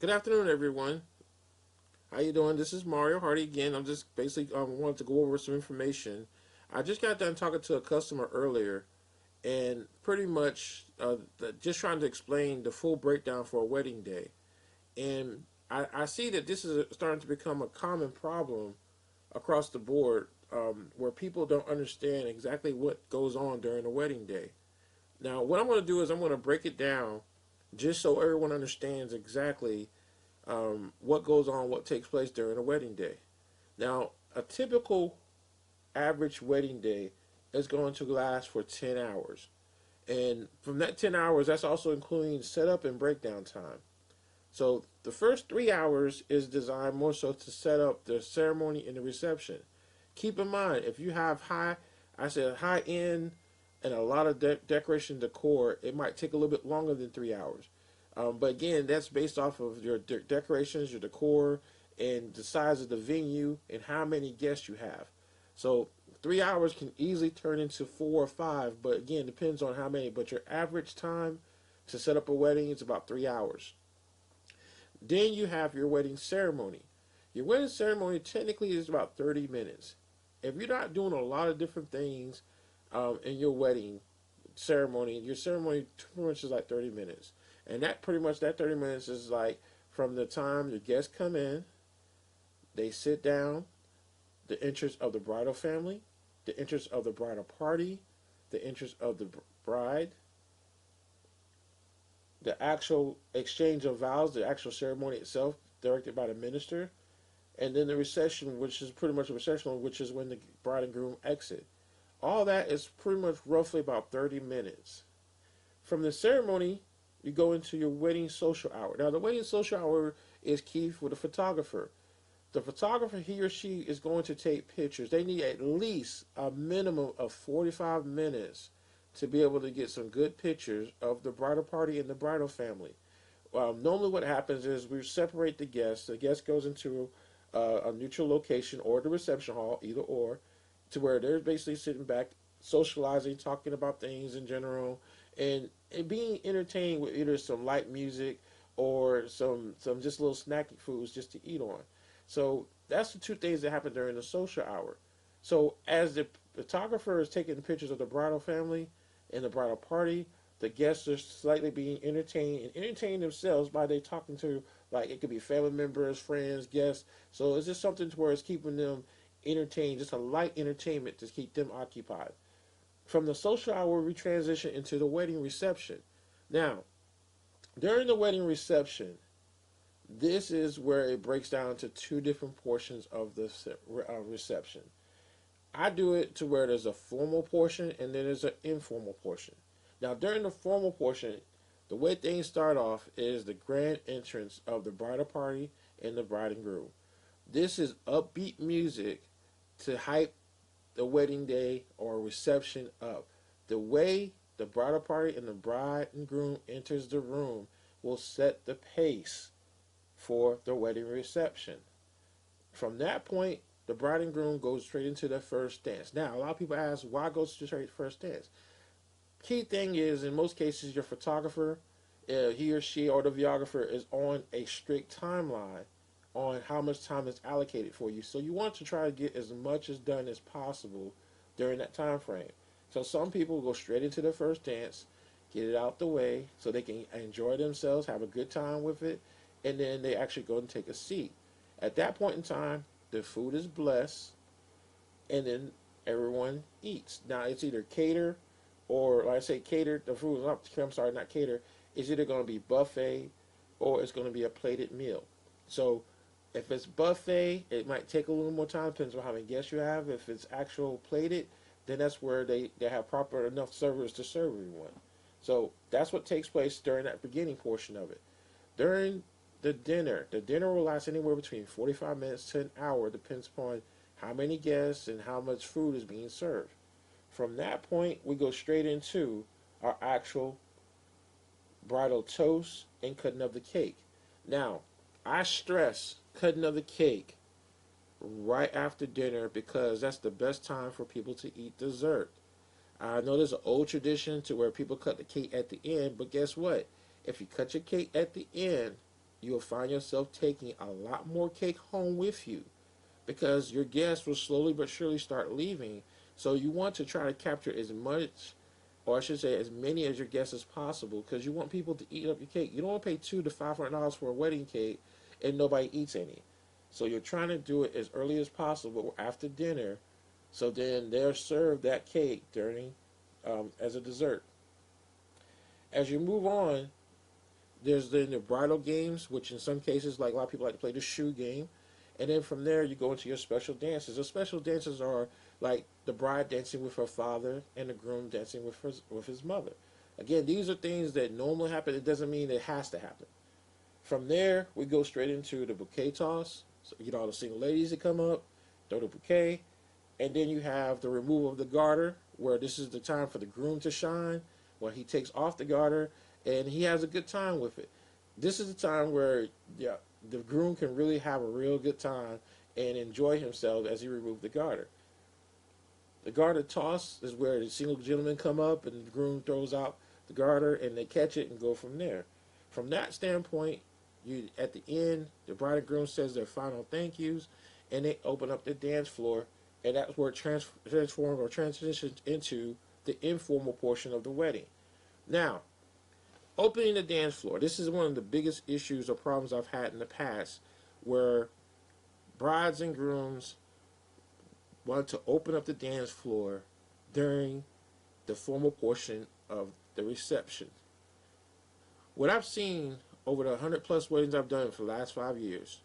Good afternoon, everyone. How you doing? This is Mario Hardy again. I'm just basically wanted to go over some information. I just got done talking to a customer earlier, and pretty much just trying to explain the full breakdown for a wedding day. And I see that this is starting to become a common problem across the board, where people don't understand exactly what goes on during a wedding day. Now, what I'm going to do is I'm going to break it down just so everyone understands exactly what goes on, what takes place during a wedding day. Now, a typical average wedding day is going to last for 10 hours. And from that 10 hours, that's also including setup and breakdown time. So the first 3 hours is designed more so to set up the ceremony and the reception. Keep in mind, if you have I said high end and a lot of decoration decor, it might take a little bit longer than 3 hours. But again, that's based off of your decorations, your decor, and the size of the venue and how many guests you have. So 3 hours can easily turn into 4 or 5, but again, depends on how many. But your average time to set up a wedding is about 3 hours. Then you have your wedding ceremony. Your wedding ceremony technically is about 30 minutes. If you're not doing a lot of different things in your wedding ceremony, your ceremony pretty much is like 30 minutes. And that pretty much, that 30 minutes is like from the time your guests come in, they sit down, the interest of the bridal family, the interest of the bridal party, the interest of the bride, the actual exchange of vows, the actual ceremony itself, directed by the minister, and then the reception, which is pretty much a reception, which is when the bride and groom exit. All that is pretty much roughly about 30 minutes. From the ceremony, you go into your wedding social hour. Now, the wedding social hour is key for the photographer. The photographer, he or she, is going to take pictures. They need at least a minimum of 45 minutes to be able to get some good pictures of the bridal party and the bridal family. Normally what happens is we separate the guests. The guest goes into a neutral location or the reception hall, either or, to where they're basically sitting back, socializing, talking about things in general, and being entertained with either some light music or some just little snacky foods just to eat on. So that's the two things that happen during the social hour. So as the photographer is taking pictures of the bridal family and the bridal party, the guests are slightly being entertained and entertaining themselves by they talking to, like, it could be family members, friends, guests. So it's just something to where it's keeping them entertained, just a light entertainment to keep them occupied. From the social hour, we transition into the wedding reception. Now, during the wedding reception, this is where it breaks down to two different portions of the reception. I do it to where there's a formal portion and then there's an informal portion. Now, during the formal portion, the way things start off is the grand entrance of the bridal party and the bride and groom. This is upbeat music to hype the wedding day or reception up. The way the bridal party and the bride and groom enters the room will set the pace for the wedding reception. From that point, the bride and groom goes straight into their first dance. Now, a lot of people ask, why go straight to the first dance? Key thing is, in most cases, your photographer, he or she or the videographer is on a strict timeline on how much time is allocated for you. So you want to try to get as much as done as possible during that time frame. So some people go straight into their first dance, get it out the way so they can enjoy themselves, have a good time with it, and then they actually go and take a seat. At that point in time, the food is blessed, and then everyone eats. Now, it's either cater or, like I say, cater, the food, I'm sorry, not cater, it's either going to be buffet or it's going to be a plated meal. So if it's buffet, it might take a little more time, depends on how many guests you have. If it's actual plated, then that's where they have proper enough servers to serve everyone. So that's what takes place during that beginning portion of it. During the dinner will last anywhere between 45 minutes to an hour, depends upon how many guests and how much food is being served. From that point, we go straight into our actual bridal toast and cutting of the cake. Now, I stress cutting of the cake right after dinner because that's the best time for people to eat dessert. I know there's an old tradition to where people cut the cake at the end, but guess what? If you cut your cake at the end, you'll find yourself taking a lot more cake home with you because your guests will slowly but surely start leaving. So you want to try to capture as much, or I should say, as many as your guests as possible, because you want people to eat up your cake. You don't want to pay $200 to $500 for a wedding cake and nobody eats any. So you're trying to do it as early as possible after dinner, so then they're served that cake during as a dessert. As you move on, there's then the bridal games, which in some cases, like a lot of people like to play the shoe game. And then from there, you go into your special dances. The special dances are like the bride dancing with her father and the groom dancing with his mother. Again, these are things that normally happen. It doesn't mean it has to happen. From there, we go straight into the bouquet toss. So you get all the single ladies that come up, throw the bouquet, and then you have the removal of the garter, where this is the time for the groom to shine, where he takes off the garter and he has a good time with it. This is the time where the groom can really have a real good time and enjoy himself as he removes the garter. The garter toss is where the single gentlemen come up and the groom throws out the garter and they catch it and go from there. From that standpoint, you at the end, the bride and groom says their final thank yous, and they open up the dance floor, and that's where it transforms or transitions into the informal portion of the wedding. Now, opening the dance floor. This is one of the biggest issues or problems I've had in the past, where brides and grooms want to open up the dance floor during the formal portion of the reception. What I've seen over the 100+ weddings I've done for the last 5 years,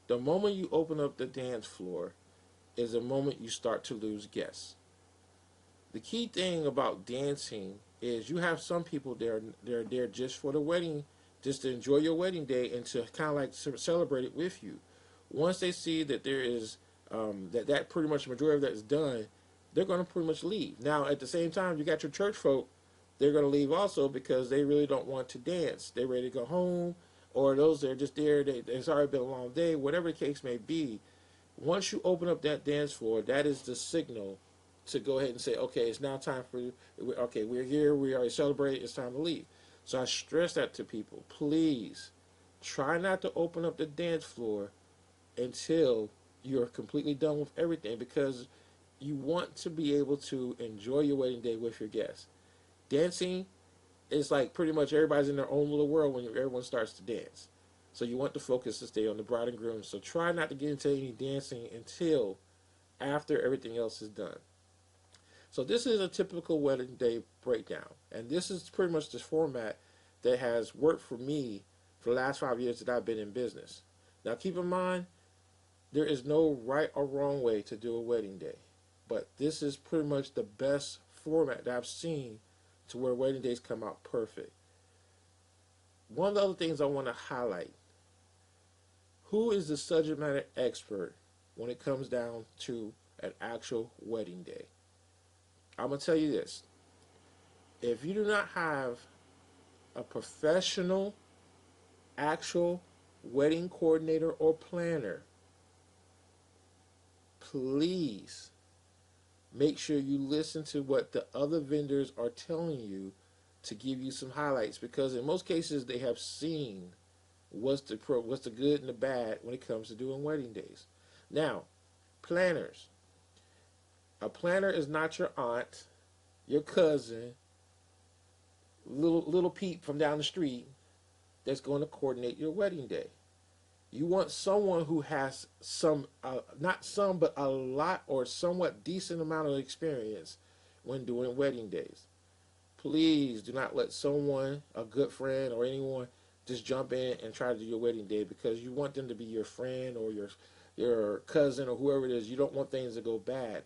the moment you open up the dance floor is the moment you start to lose guests. The key thing about dancing is you have some people they're there just for the wedding, just to enjoy your wedding day and to kind of like celebrate it with you. Once they see that there is that pretty much the majority of that is done, they're going to pretty much leave. Now, at the same time, you got your church folk, they're going to leave also because they really don't want to dance. They're ready to go home, or those that are just there, it's already been a long day, whatever the case may be. Once you open up that dance floor, that is the signal to go ahead and say, okay, it's now time for, okay, we're here, we already celebrated, it's time to leave. So I stress that to people. Please, try not to open up the dance floor until you're completely done with everything, because you want to be able to enjoy your wedding day with your guests. Dancing is like pretty much everybody's in their own little world when everyone starts to dance. So you want the focus to stay on the bride and groom. So try not to get into any dancing until after everything else is done. So this is a typical wedding day breakdown. And this is pretty much the format that has worked for me for the last 5 years that I've been in business. Now keep in mind, there is no right or wrong way to do a wedding day. But this is pretty much the best format that I've seen to where wedding days come out perfect. One of the other things I want to highlight, who is the subject matter expert when it comes down to an actual wedding day? I'm going to tell you this. If you do not have a professional, actual wedding coordinator or planner, please make sure you listen to what the other vendors are telling you to give you some highlights, because in most cases they have seen what's the good and the bad when it comes to doing wedding days. Now, planners. A planner is not your aunt, your cousin, little Pete from down the street that's going to coordinate your wedding day. You want someone who has not some, but a lot or somewhat decent amount of experience when doing wedding days. Please do not let someone, a good friend or anyone, just jump in and try to do your wedding day, because you want them to be your friend or your cousin or whoever it is. You don't want things to go bad,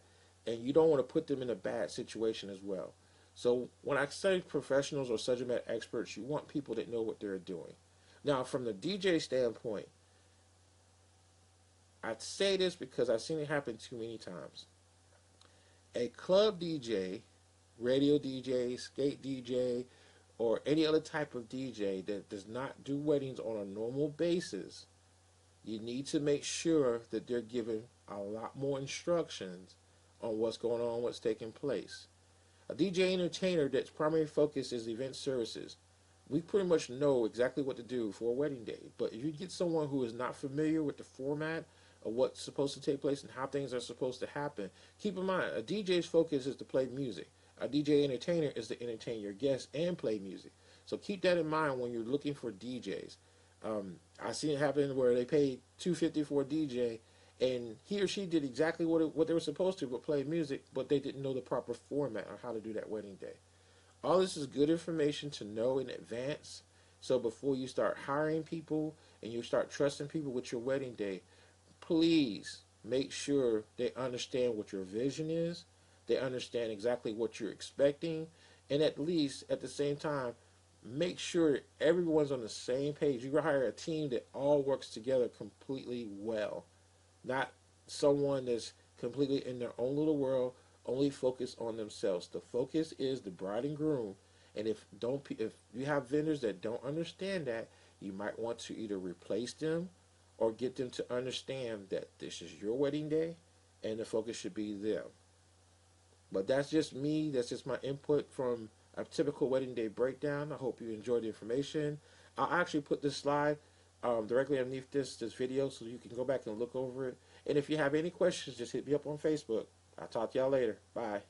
and you don't want to put them in a bad situation as well. So when I say professionals or subject matter experts, you want people that know what they're doing. Now, from the DJ standpoint, I say this because I've seen it happen too many times. A club DJ, radio DJ, skate DJ, or any other type of DJ that does not do weddings on a normal basis, you need to make sure that they're given a lot more instructions on what's going on, what's taking place. A DJ entertainer that's primary focus is event services. we pretty much know exactly what to do for a wedding day. But if you get someone who is not familiar with the format of what's supposed to take place and how things are supposed to happen, keep in mind a DJ's focus is to play music. A DJ entertainer is to entertain your guests and play music. So keep that in mind when you're looking for DJs. I seen it happen where they paid $250 for a DJ, and he or she did exactly what they were supposed to, but play music, but they didn't know the proper format on how to do that wedding day. All this is good information to know in advance. So before you start hiring people and you start trusting people with your wedding day, please make sure they understand what your vision is. They understand exactly what you're expecting. And at least at the same time, make sure everyone's on the same page. You hire a team that all works together completely well, not someone that's completely in their own little world, only focused on themselves. The focus is the bride and groom, and if you have vendors that don't understand that, you might want to either replace them or get them to understand that this is your wedding day, and the focus should be them. But that's just me. That's just my input from a typical wedding day breakdown. I hope you enjoyed the information. I'll actually put this slide directly underneath this video so you can go back and look over it. And if you have any questions, just hit me up on Facebook. I'll talk to y'all later. Bye.